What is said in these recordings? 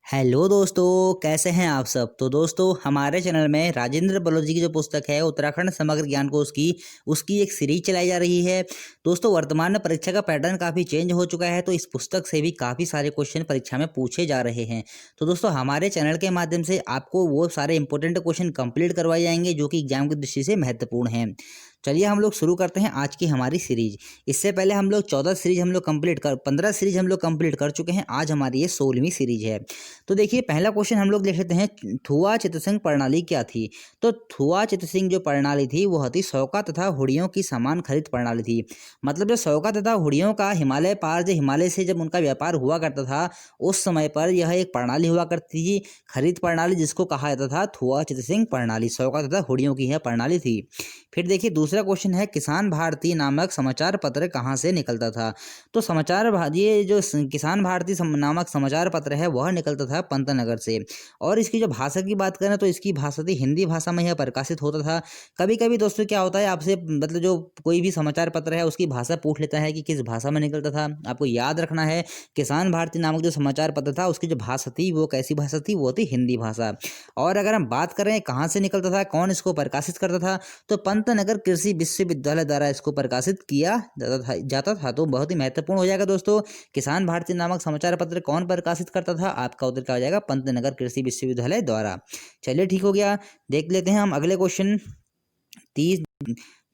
Hello दोस्तों, कैसे हैं आप सब। तो दोस्तों, हमारे चैनल में राजेंद्र बलोच जी की जो पुस्तक है उत्तराखंड समग्र ज्ञान कोश की उसकी एक सीरीज चलाई जा रही है। दोस्तों, वर्तमान में परीक्षा का पैटर्न काफ़ी चेंज हो चुका है, तो इस पुस्तक से भी काफ़ी सारे क्वेश्चन परीक्षा में पूछे जा रहे हैं। तो दोस्तों, हमारे चैनल के माध्यम से आपको वो सारे इंपॉर्टेंट क्वेश्चन कंप्लीट करवाए जाएंगे जो कि एग्जाम की दृष्टि से महत्वपूर्ण हैं। चलिए हम लोग शुरू करते हैं आज की हमारी सीरीज। इससे पहले हम लोग 14 सीरीज हम लोग कंप्लीट कर 15 सीरीज हम लोग कंप्लीट कर चुके हैं। आज हमारी ये 16वीं सीरीज है। तो देखिए, पहला क्वेश्चन हम लोग देख लेते हैं, थुआ चितसिंह प्रणाली क्या थी। तो थुआ चितसिंह जो प्रणाली थी वह थी शौका तथा हुड़ियों की समान खरीद प्रणाली थी। मतलब जो शौका तथा हुड़ियों का हिमालय पार, जो हिमालय से जब उनका व्यापार हुआ करता था उस समय पर यह एक प्रणाली हुआ करती थी, खरीद प्रणाली, जिसको कहा जाता था थुआ चितसिंह प्रणाली। शौका तथा हुड़ियों की यह प्रणाली थी। फिर देखिए, दूसरा क्वेश्चन है, किसान भारती नामक समाचार पत्र कहाँ से निकलता था। तो ये जो किसान भारती नामक समाचार पत्र है वह निकलता था पंतनगर से। और इसकी जो भाषा की बात करें तो इसकी भाषा थी हिंदी भाषा में यह प्रकाशित होता था। कभी कभी दोस्तों क्या होता है, आपसे मतलब जो कोई भी समाचार पत्र है उसकी भाषा पूछ लेता है कि किस भाषा में निकलता था। आपको याद रखना है, किसान भारती नामक जो समाचार पत्र था उसकी जो भाषा थी वो कैसी भाषा थी, वो थी हिंदी भाषा। और अगर हम बात करें कहाँ से निकलता था, कौन इसको प्रकाशित करता था, तो पंतनगर कृषि विश्वविद्यालय द्वारा इसको प्रकाशित किया जाता था। तो बहुत ही महत्वपूर्ण हो जाएगा दोस्तों, किसान भारती नामक समाचार पत्र कौन प्रकाशित करता था। आपका उत्तर क्या हो जाएगा, पंतनगर कृषि विश्वविद्यालय द्वारा। चलिए ठीक हो गया। देख लेते हैं हम अगले क्वेश्चन।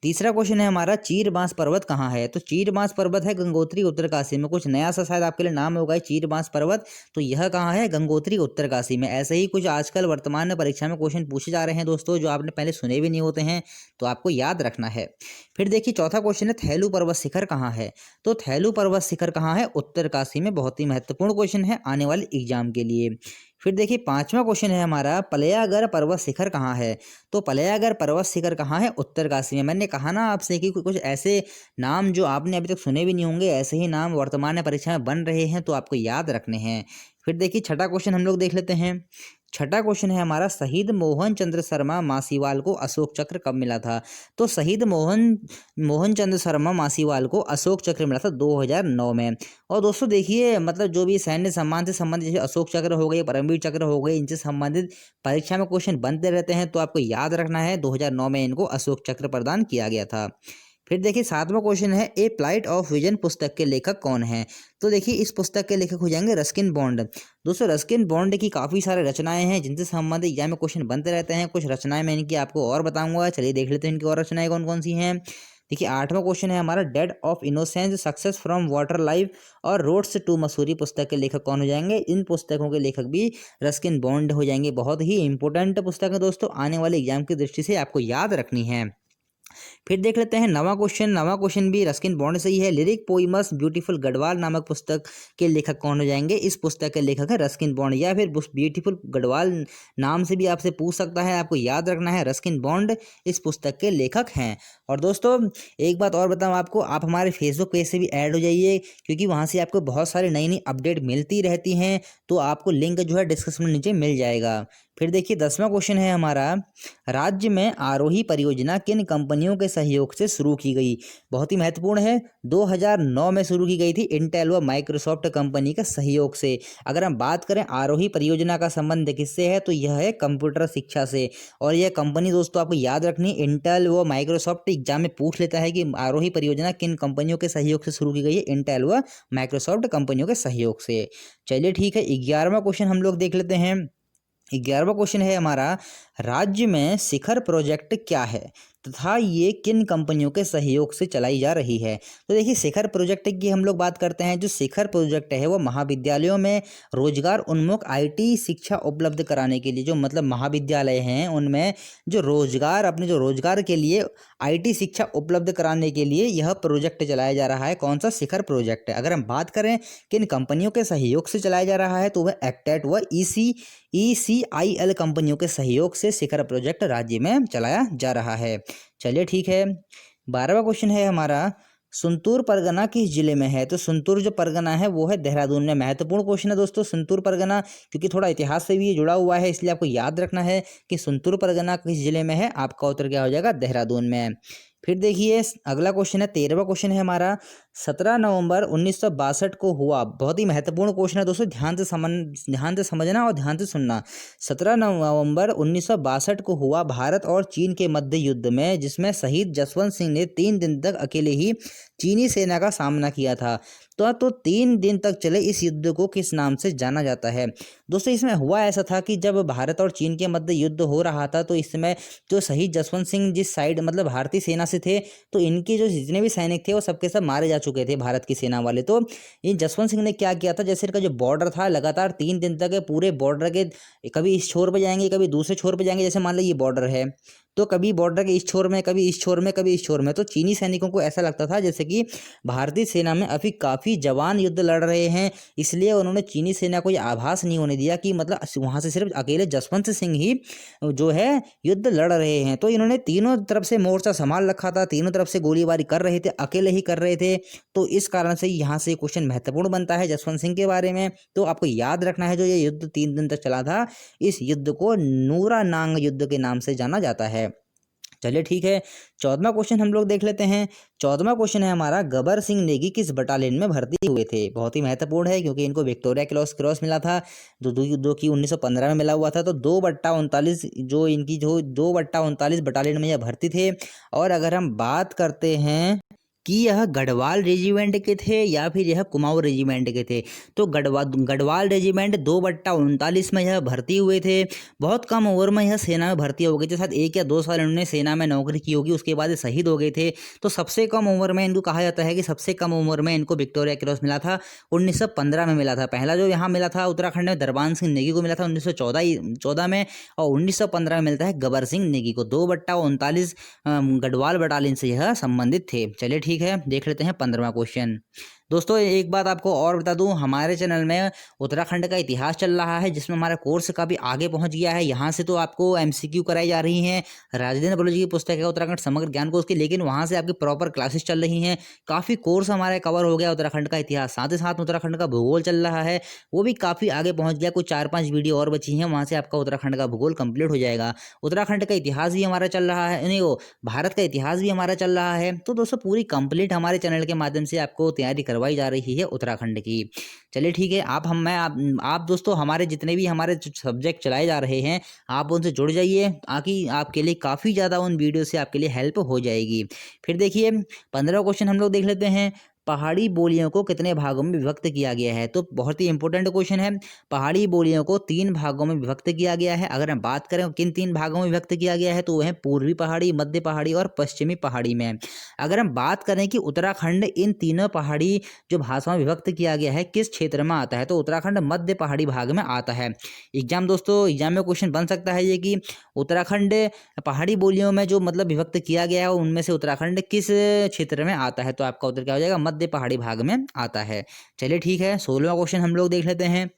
तीसरा क्वेश्चन है हमारा, चीरबांस पर्वत कहाँ है। तो चीरबांस पर्वत है गंगोत्री उत्तरकाशी में। कुछ नया सा शायद आपके लिए नाम होगा चीरबांस पर्वत। तो यह कहाँ है, गंगोत्री उत्तरकाशी में। ऐसे ही कुछ आजकल वर्तमान में परीक्षा में क्वेश्चन पूछे जा रहे हैं दोस्तों, जो आपने पहले सुने भी नहीं होते हैं, तो आपको याद रखना है। फिर देखिए, चौथा क्वेश्चन है, थैलू पर्वत शिखर कहाँ है। तो थैलू पर्वत शिखर कहाँ है, उत्तरकाशी में। बहुत ही महत्वपूर्ण क्वेश्चन है आने वाले एग्जाम के लिए। फिर देखिए, पांचवा क्वेश्चन है हमारा, पलयागढ़ पर्वत शिखर कहाँ है। तो पलयागढ़ पर्वत शिखर कहाँ है, उत्तरकाशी में। मैंने कहा ना आपसे कि कुछ ऐसे नाम जो आपने अभी तक सुने भी नहीं होंगे, ऐसे ही नाम वर्तमान में परीक्षा में बन रहे हैं, तो आपको याद रखने हैं। फिर देखिए, छठा क्वेश्चन हम लोग देख लेते हैं। छठा क्वेश्चन है हमारा, शहीद मोहन चंद्र शर्मा मासीवाल को अशोक चक्र कब मिला था। तो शहीद मोहन चंद्र शर्मा मासीवाल को अशोक चक्र मिला था 2009 में। और दोस्तों देखिए, मतलब जो भी सैन्य सम्मान से संबंधित, जैसे अशोक चक्र हो गए, परमवीर चक्र हो गए, इनसे संबंधित परीक्षा में क्वेश्चन बनते रहते हैं, तो आपको याद रखना है 2009 में इनको अशोक चक्र प्रदान किया गया था। फिर देखिए, सातवां क्वेश्चन है, ए फ्लाइट ऑफ विजन पुस्तक के लेखक कौन है। तो देखिए, इस पुस्तक के लेखक हो जाएंगे रस्किन बॉन्ड। दोस्तों, रस्किन बॉन्ड की काफ़ी सारे रचनाएं हैं जिनसे संबंधित एग्जाम में क्वेश्चन बनते रहते हैं। कुछ रचनाएं मैं इनकी आपको और बताऊंगा, चलिए देख लेते हैं इनकी और रचनाएं कौन कौन सी हैं। देखिए, आठवां क्वेश्चन है हमारा, dead of innocence, success from water life और रोड्स टू मसूरी पुस्तक के लेखक कौन हो जाएंगे। इन पुस्तकों के लेखक भी रस्किन बॉन्ड हो जाएंगे। बहुत ही इंपॉर्टेंट पुस्तक है दोस्तों, आने वाले एग्जाम की दृष्टि से आपको याद रखनी है। फिर देख लेते हैं नवा क्वेश्चन। नवा क्वेश्चन भी रस्किन बॉन्ड से ही है। लिरिक पोइमस ब्यूटीफुल गढ़वाल नामक पुस्तक के लेखक कौन हो जाएंगे। इस पुस्तक के लेखक है रस्किन बॉन्ड, या फिर ब्यूटीफुल गढ़वाल नाम से भी आपसे पूछ सकता है। आपको याद रखना है, रस्किन बॉन्ड इस पुस्तक के लेखक हैं। और दोस्तों, एक बात और बताऊं आपको, आप हमारे फेसबुक पेज से भी ऐड हो जाइए, क्योंकि वहाँ से आपको बहुत सारी नई नई अपडेट मिलती रहती हैं। तो आपको लिंक जो है डिस्क्रिप्शन में नीचे मिल जाएगा। फिर देखिए, 10वां क्वेश्चन है हमारा, राज्य में आरोही परियोजना किन कंपनियों के सहयोग से शुरू की गई। बहुत ही महत्वपूर्ण है, 2009 में शुरू की गई थी इंटेल व माइक्रोसॉफ्ट कंपनी के सहयोग से। अगर हम बात करें आरोही परियोजना का संबंध किससे है, तो यह है कंप्यूटर शिक्षा से। और यह कंपनी दोस्तों आपको याद रखनी, इंटेल व माइक्रोसॉफ्ट एग्जाम में पूछ लेता है कि आरोही परियोजना किन कंपनियों के सहयोग से शुरू की गई है, इंटेल व माइक्रोसॉफ्ट कंपनियों के सहयोग से। चलिए ठीक है, 11वां क्वेश्चन हम लोग देख लेते हैं। 11वां क्वेश्चन है हमारा, राज्य में शिखर प्रोजेक्ट क्या है तथा ये किन कंपनियों के सहयोग से चलाई जा रही है। तो देखिए, शिखर प्रोजेक्ट की हम लोग बात करते हैं। जो शिखर प्रोजेक्ट है वो महाविद्यालयों में रोजगार उन्मुख आईटी शिक्षा उपलब्ध कराने के लिए, जो मतलब महाविद्यालय हैं उनमें जो रोजगार के लिए आईटी शिक्षा उपलब्ध कराने के लिए यह प्रोजेक्ट चलाया जा रहा है। कौन सा, शिखर प्रोजेक्ट है। अगर हम बात करें किन कंपनियों के सहयोग से चलाया जा रहा है, तो वह एक्टेट व ECIL कंपनियों के सहयोग से शिखर प्रोजेक्ट राज्य में चलाया जा रहा है। चलिए ठीक है, 12वां क्वेश्चन है हमारा, सुंतूर परगना किस जिले में है। तो सुंतूर जो परगना है वो है देहरादून में। महत्वपूर्ण क्वेश्चन है दोस्तों सुंतूर परगना, क्योंकि थोड़ा इतिहास से भी ये जुड़ा हुआ है, इसलिए आपको याद रखना है कि सुंतूर परगना किस जिले में है। आपका उत्तर क्या हो जाएगा, देहरादून में। फिर देखिए अगला क्वेश्चन है, 13वां क्वेश्चन है हमारा, 17 नवंबर 1962 को हुआ, बहुत ही महत्वपूर्ण क्वेश्चन है दोस्तों, ध्यान से समझना और ध्यान से सुनना। 17 नवंबर 1962 को हुआ भारत और चीन के मध्य युद्ध में, जिसमें शहीद जसवंत सिंह ने 3 दिन तक अकेले ही चीनी सेना का सामना किया था। तो 3 दिन तक चले इस युद्ध को किस नाम से जाना जाता है? दोस्तों इसमें हुआ ऐसा था कि जब भारत और चीन के मध्य युद्ध हो रहा था, तो इस समय जो शहीद जसवंत सिंह जिस साइड मतलब भारतीय सेना से थे, तो इनके जो जितने भी सैनिक थे वो सबके सब मारे जा चुके थे भारत की सेना वाले। तो इन जसवंत सिंह ने क्या किया था, जैसे इनका जो बॉर्डर था लगातार 3 दिन तक पूरे बॉर्डर के कभी इस छोर पे जाएंगे कभी दूसरे छोर पे जाएंगे, जैसे मान लो ये बॉर्डर है, तो कभी बॉर्डर के इस छोर में कभी इस छोर में कभी इस छोर में, तो चीनी सैनिकों को ऐसा लगता था जैसे कि भारतीय सेना में अभी काफ़ी जवान युद्ध लड़ रहे हैं, इसलिए उन्होंने चीनी सेना को ये आभास नहीं होने दिया कि मतलब वहाँ से सिर्फ अकेले जसवंत सिंह ही जो है युद्ध लड़ रहे हैं। तो इन्होंने तीनों तरफ से मोर्चा संभाल रखा था, तीनों तरफ से गोलीबारी कर रहे थे, अकेले ही कर रहे थे। तो इस कारण से यहाँ से क्वेश्चन महत्वपूर्ण बनता है जसवंत सिंह के बारे में। तो आपको याद रखना है, जो ये युद्ध 3 दिन तक चला था, इस युद्ध को नूरानांग युद्ध के नाम से जाना जाता है। चलिए ठीक है, 14वां क्वेश्चन हम लोग देख लेते हैं। 14वां क्वेश्चन है हमारा, गबर सिंह नेगी किस बटालियन में भर्ती हुए थे? बहुत ही महत्वपूर्ण है क्योंकि इनको विक्टोरिया क्रॉस मिला था, जो कि 1915 में मिला हुआ था। तो 2/39 जो इनकी जो 2/39 बटालियन में यह भर्ती थे। और अगर हम बात करते हैं कि यह गढ़वाल रेजिमेंट के थे या फिर यह कुमाऊं रेजिमेंट के थे, तो गढ़वाल रेजिमेंट 2/39 में यह भर्ती हुए थे। बहुत कम उम्र में यह सेना में भर्ती हो गए थे, शायद 1 या 2 साल इन्होंने सेना में नौकरी की होगी, उसके बाद ये शहीद हो गए थे। तो सबसे कम उम्र में इनको कहा जाता है कि सबसे कम उम्र में इनको विक्टोरिया क्रॉस मिला था, 1915 में मिला था। पहला जो यहाँ मिला था उत्तराखंड में दरबान सिंह नेगी को मिला था 1914 में, और 1915 में मिलता है गबर सिंह नेगी को। 2/39 गढ़वाल बटालियन से यह संबंधित थे। चलिए ठीक है, देख लेते हैं 15वां क्वेश्चन। दोस्तों एक बात आपको और बता दूं, हमारे चैनल में उत्तराखंड का इतिहास चल रहा है, जिसमें हमारा कोर्स काफ़ी आगे पहुंच गया है। यहाँ से तो आपको एमसीक्यू कराई जा रही हैं, राजेंद्र बलोजी की पुस्तक है उत्तराखंड समग्र ज्ञान कोश की, लेकिन वहाँ से आपकी प्रॉपर क्लासेस चल रही हैं। काफ़ी कोर्स हमारा कवर हो गया उत्तराखंड का इतिहास, साथ ही साथ उत्तराखंड का भूगोल चल रहा है, वो भी काफ़ी आगे पहुँच गया। कुछ 4-5 वीडियो और बची हैं, वहाँ से आपका उत्तराखंड का भूगोल कंप्लीट हो जाएगा। उत्तराखंड का इतिहास भी हमारा चल रहा है, नहीं वो भारत का इतिहास भी हमारा चल रहा है। तो दोस्तों पूरी कंप्लीट हमारे चैनल के माध्यम से आपको तैयारी करवाई जा रही है उत्तराखंड की। चलिए ठीक है, आप दोस्तों हमारे जितने भी हमारे सब्जेक्ट चलाए जा रहे हैं, आप उनसे जुड़ जाइए, ताकि आपके लिए काफ़ी ज़्यादा उन वीडियो से आपके लिए हेल्प हो जाएगी। फिर देखिए 15वां क्वेश्चन हम लोग देख लेते हैं, पहाड़ी बोलियों को कितने भागों में विभक्त किया गया है? तो बहुत ही इंपॉर्टेंट क्वेश्चन है। पहाड़ी बोलियों को 3 भागों में विभक्त किया गया है। अगर हम बात करें किन 3 भागों में विभक्त किया गया है, तो वह है पूर्वी पहाड़ी, मध्य पहाड़ी और पश्चिमी पहाड़ी में। अगर हम बात करें कि उत्तराखंड इन तीनों पहाड़ी जो भाषाओं में विभक्त किया गया है किस क्षेत्र में आता है, तो उत्तराखंड मध्य पहाड़ी भाग में आता है। एग्जाम में क्वेश्चन बन सकता है ये कि उत्तराखंड पहाड़ी बोलियों में जो मतलब विभक्त किया गया है, उनमें से उत्तराखंड किस क्षेत्र में आता है? तो आपका उत्तर क्या हो जाएगा? मध्य पहाड़ी भाग में आता है। चलिए ठीक है, 16वां क्वेश्चन हम लोग देख लेते हैं।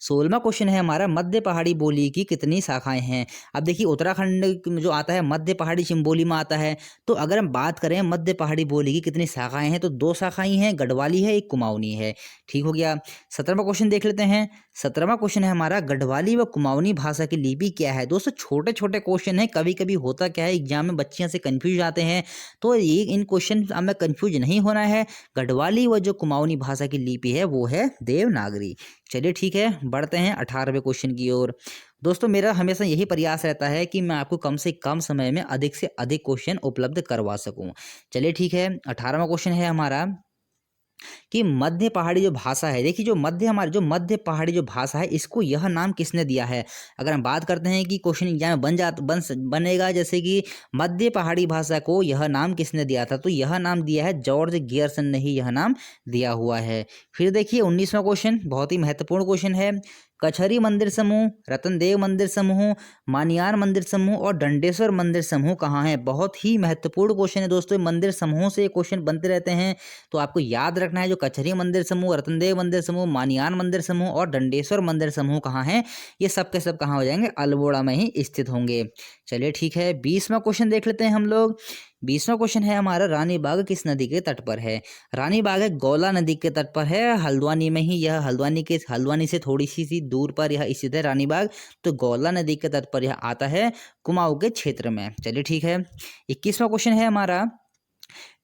16वां क्वेश्चन है हमारा, मध्य पहाड़ी बोली की कितनी शाखाएं हैं? अब देखिए उत्तराखंड में जो आता है मध्य पहाड़ी बोली में आता है, तो अगर हम बात करें मध्य पहाड़ी बोली की कितनी शाखाएं हैं, तो 2 शाखाएं हैं, गढ़वाली है, एक कुमाऊनी है। ठीक हो गया। 17वां क्वेश्चन देख लेते हैं। 17वां क्वेश्चन है हमारा, गढ़वाली व कुमाऊनी भाषा की लिपि क्या है? दोस्तों छोटे छोटे क्वेश्चन है, कभी कभी होता क्या है एग्जाम में बच्चियां से कंफ्यूज आते हैं, तो ये इन क्वेश्चन में कंफ्यूज नहीं होना है। गढ़वाली व जो कुमाऊनी भाषा की लिपि है वो है देवनागरी। चलिए ठीक है, बढ़ते हैं 18वें क्वेश्चन की ओर। दोस्तों मेरा हमेशा यही प्रयास रहता है कि मैं आपको कम से कम समय में अधिक से अधिक क्वेश्चन उपलब्ध करवा सकूं। चलिए ठीक है, 18वां क्वेश्चन है हमारा कि मध्य पहाड़ी जो भाषा है, देखिए जो मध्य पहाड़ी जो भाषा है, इसको यह नाम किसने दिया है? अगर हम बात करते हैं कि क्वेश्चन एग्जाम में बनेगा जैसे कि मध्य पहाड़ी भाषा को यह नाम किसने दिया था, तो यह नाम दिया है जॉर्ज गियर्सन ने ही यह नाम दिया हुआ है। फिर देखिए 19वां क्वेश्चन, बहुत ही महत्वपूर्ण क्वेश्चन है। कचहरी मंदिर समूह, रतनदेव मंदिर समूह, मानियार मंदिर समूह और दंडेश्वर मंदिर समूह कहाँ है? बहुत ही महत्वपूर्ण क्वेश्चन है दोस्तों, मंदिर समूह से क्वेश्चन बनते रहते हैं, तो आपको याद रखना है जो कचहरी मंदिर समूह, रतनदेव मंदिर समूह, मानियार मंदिर समूह और दंडेश्वर मंदिर समूह कहाँ हैं? ये सब के सब कहाँ हो जाएंगे? अल्मोड़ा में ही स्थित होंगे। चलिए ठीक है, 20वां क्वेश्चन देख लेते हैं हम लोग 20वां क्वेश्चन है हमारा, रानी बाग किस नदी के तट पर है? रानी बाग है गौला नदी के तट पर है, हल्द्वानी में ही यह, हल्द्वानी से थोड़ी सी दूर पर यह स्थित है रानी बाग। तो गौला नदी के तट पर यह आता है, कुमाऊं के क्षेत्र में। चलिए ठीक है। 21वां क्वेश्चन है हमारा,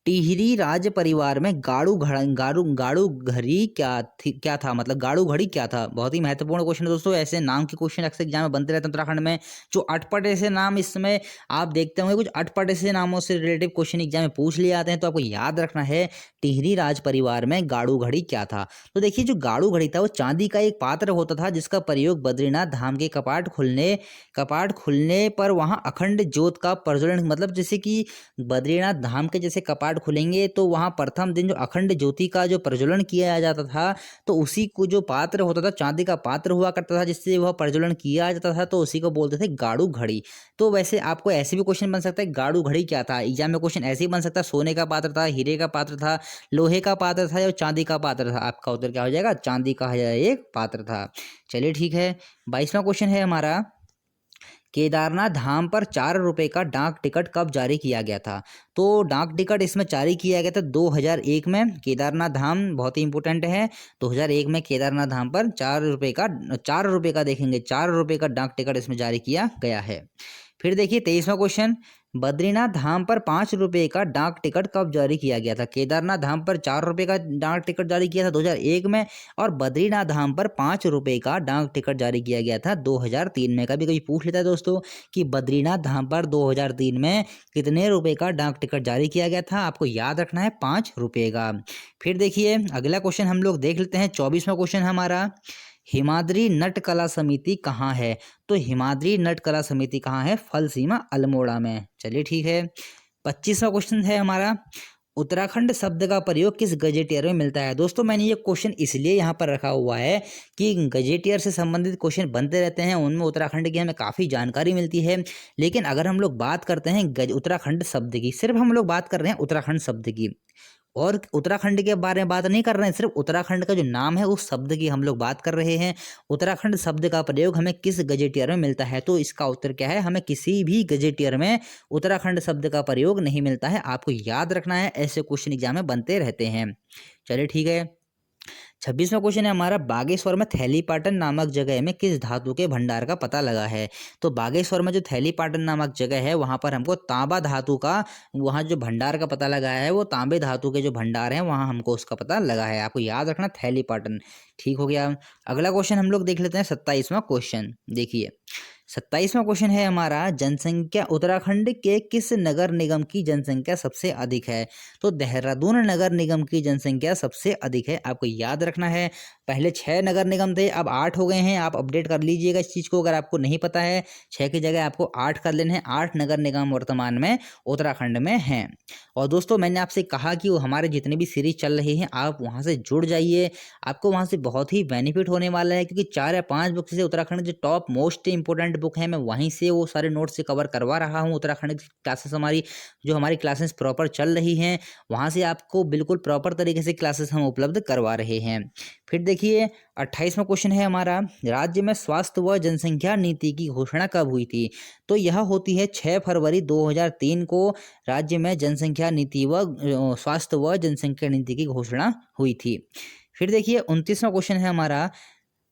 टिहरी राज परिवार में गाड़ू घड़ी क्या था, मतलब गाड़ू घड़ी क्या था? बहुत ही महत्वपूर्ण क्वेश्चन है दोस्तों। ऐसे नाम के क्वेश्चन अक्सर एग्जाम में बनते रहते हैं उत्तराखंड में। जो अटपट ऐसे नाम इस समय आप देखते होंगे, कुछ अटपट ऐसे नामों से रिलेटिव क्वेश्चन एग्जाम में पूछ लिए आते हैं, तो आपको याद रखना है टिहरी राज परिवार में गाड़ू घड़ी क्या था। तो देखिए, जो गाड़ू घड़ी था वो चांदी का एक पात्र होता था, जिसका प्रयोग बद्रीनाथ धाम के कपाट खुलने पर वहां अखंड ज्योत का प्रज्वलन, मतलब जैसे कि बद्रीनाथ धाम के जैसे कपाट खुलेंगे तो वहां प्रथम दिन जो अखंड ज्योति का जो प्रज्वलन किया जाता था, तो उसी को जो पात्र होता था, चांदी का पात्र हुआ करता था जिससे वह प्रज्वलन किया जाता था, तो उसी को बोलते थे गाड़ू घड़ी। तो वैसे आपको ऐसे भी क्वेश्चन बन सकता है, गाड़ू घड़ी क्या था? एग्जाम में क्वेश्चन ऐसे ही बन सकता है, सोने का पात्र था, हीरे का पात्र था, लोहे का पात्र था या चांदी का पात्र था? आपका उत्तर क्या हो जाएगा? चांदी का एक पात्र था। चलिए ठीक है। 22वां क्वेश्चन है हमारा, केदारनाथ धाम पर 4 रुपये का डाक टिकट कब जारी किया गया था? तो डाक टिकट इसमें जारी किया गया था 2001 में। केदारनाथ धाम बहुत ही इंपॉर्टेंट है। 2001 में केदारनाथ धाम पर 4 रुपये का देखेंगे, 4 रुपये का डाक टिकट इसमें जारी किया गया है। फिर देखिए 23वां क्वेश्चन, बद्रीनाथ धाम पर 5 रुपये का डाक टिकट कब जारी किया गया था? केदारनाथ धाम पर 4 रुपये का डाक टिकट जारी किया था 2001 में, और बद्रीनाथ धाम पर 5 रुपये का डाक टिकट जारी किया गया था 2003 में। कभी कभी पूछ लेता है दोस्तों कि बद्रीनाथ धाम पर 2003 में कितने रुपए का डाक टिकट जारी किया गया था? आपको याद रखना है 5 रुपये का। फिर देखिए अगला क्वेश्चन हम लोग देख लेते हैं। 24वां क्वेश्चन हमारा, हिमाद्री नट कला समिति कहाँ है? तो हिमाद्री नट कला समिति कहाँ है? फल सीमा अल्मोड़ा में। चलिए ठीक है। 25वां क्वेश्चन है हमारा, उत्तराखंड शब्द का प्रयोग किस गजेटियर में मिलता है? दोस्तों मैंने ये क्वेश्चन इसलिए यहाँ पर रखा हुआ है कि गजेटियर से संबंधित क्वेश्चन बनते रहते हैं, उनमें उत्तराखंड की हमें काफ़ी जानकारी मिलती है। लेकिन अगर हम लोग बात करते हैं उत्तराखंड शब्द की, सिर्फ हम लोग बात कर रहे हैं उत्तराखंड शब्द की, और उत्तराखंड के बारे में बात नहीं कर रहे हैं, सिर्फ उत्तराखंड का जो नाम है उस शब्द की हम लोग बात कर रहे हैं। उत्तराखंड शब्द का प्रयोग हमें किस गजेटियर में मिलता है? तो इसका उत्तर क्या है? हमें किसी भी गजेटियर में उत्तराखंड शब्द का प्रयोग नहीं मिलता है। आपको याद रखना है, ऐसे क्वेश्चन एग्जाम में बनते रहते हैं। चलिए ठीक है। 26वां क्वेश्चन है हमारा, बागेश्वर में थैलीपाटन नामक जगह में किस धातु के भंडार का पता लगा है? तो बागेश्वर में जो थैलीपाटन नामक जगह है वहां पर हमको तांबा धातु का, वहां जो भंडार का पता लगा है वो तांबे धातु के जो भंडार हैं वहां हमको उसका पता लगा है। आपको याद रखना थैलीपाटन। ठीक हो गया। अगला क्वेश्चन हम लोग देख लेते हैं 27वां क्वेश्चन। देखिए 27वां क्वेश्चन है हमारा, जनसंख्या उत्तराखंड के किस नगर निगम की जनसंख्या सबसे अधिक है? तो देहरादून नगर निगम की जनसंख्या सबसे अधिक है। आपको याद रखना है, पहले 6 नगर निगम थे, अब 8 हो गए हैं। आप अपडेट कर लीजिएगा इस चीज़ को, अगर आपको नहीं पता है। 6 की जगह आपको 8 कर लेने हैं। 8 नगर निगम वर्तमान में उत्तराखंड में हैं। और दोस्तों मैंने आपसे कहा कि वो हमारे जितने भी सीरीज चल रही हैं आप वहाँ से जुड़ जाइए, आपको वहाँ से बहुत ही बेनिफिट होने वाला है, क्योंकि 4 या 5 बुक से उत्तराखंड के जो टॉप मोस्ट इंपॉर्टेंट बुक है मैं वहीं से वो सारे नोट्स से कवर करवा रहा हूँ। उत्तराखंड की क्लासेस हमारी क्लासेस प्रॉपर चल रही हैं, वहाँ से आपको बिल्कुल प्रॉपर तरीके से क्लासेस हम उपलब्ध करवा रहे हैं। फिर देखिए 28वां क्वेश्चन है हमारा, राज्य में स्वास्थ्य व जनसंख्या नीति की घोषणा कब हुई थी? तो यह होती है 6 फरवरी 2003 को राज्य में जनसंख्या नीति व स्वास्थ्य व जनसंख्या नीति की घोषणा हुई थी। फिर देखिए 29वां क्वेश्चन है हमारा,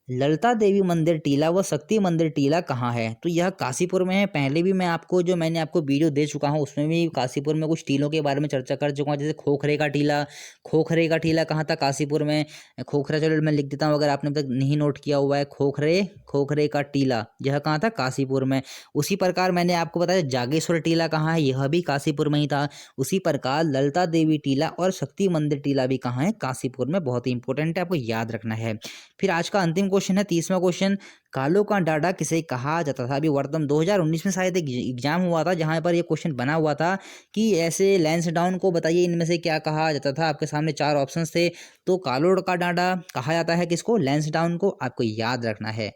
ललिता देवी मंदिर टीला व शक्ति मंदिर टीला कहाँ है? तो यह काशीपुर में है। पहले भी मैंने आपको वीडियो दे चुका हूँ, उसमें भी काशीपुर में कुछ टीलों के बारे में चर्चा कर चुका हूँ। जैसे खोखरे का टीला कहाँ था? काशीपुर में। खोखरा चलो मैं लिख देता हूँ अगर आपने अब तक नहीं नोट किया हुआ है। खोखरे का टीला यह कहाँ था? काशीपुर में। उसी प्रकार मैंने आपको बताया जागेश्वर टीला कहाँ है, यह भी काशीपुर में ही था। उसी प्रकार ललिता देवी टीला और शक्ति मंदिर टीला भी कहाँ है? काशीपुर में। बहुत ही इंपॉर्टेंट है, आपको याद रखना है। फिर आज का अंतिम क्वेश्चन है 30वां क्वेश्चन, कालो का डाडा किसे कहा जाता था? अभी वर्तमान 2019 में शायद एक एग्जाम हुआ था जहां पर ये क्वेश्चन बना हुआ था कि ऐसे लैंसडाउन को बताइए इनमें से क्या कहा जाता था। आपके सामने 4 ऑप्शंस थे। तो कालो का डाडा कहा जाता है किसको? लैंसडाउन को। आपको याद रखना है।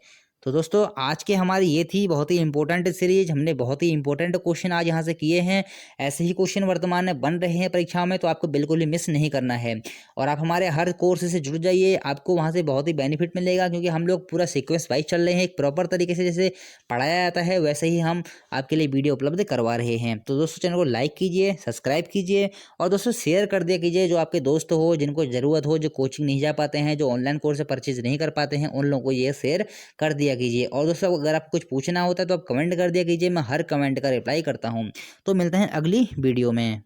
तो दोस्तों आज के हमारी ये थी बहुत ही इंपॉर्टेंट सीरीज, हमने बहुत ही इंपॉर्टेंट क्वेश्चन आज यहाँ से किए हैं। ऐसे ही क्वेश्चन वर्तमान में बन रहे हैं परीक्षाओं में, तो आपको बिल्कुल भी मिस नहीं करना है। और आप हमारे हर कोर्स से जुड़ जाइए, आपको वहाँ से बहुत ही बेनिफिट मिलेगा, क्योंकि हम लोग पूरा सीक्वेंस वाइज चल रहे हैं। एक प्रॉपर तरीके से जैसे पढ़ाया जाता है वैसे ही हम आपके लिए वीडियो उपलब्ध करवा रहे हैं। तो दोस्तों चैनल को लाइक कीजिए, सब्सक्राइब कीजिए और दोस्तों शेयर कर दिया कीजिए। जो आपके दोस्त हो, जिनको ज़रूरत हो, जो कोचिंग नहीं जा पाते हैं, जो ऑनलाइन कोर्स से परचेज नहीं कर पाते हैं, उन लोगों को ये शेयर कर दिया कीजिए। और दोस्तों अगर आपको कुछ पूछना होता है तो आप कमेंट कर दिया कीजिए, मैं हर कमेंट का रिप्लाई करता हूँ। तो मिलते हैं अगली वीडियो में।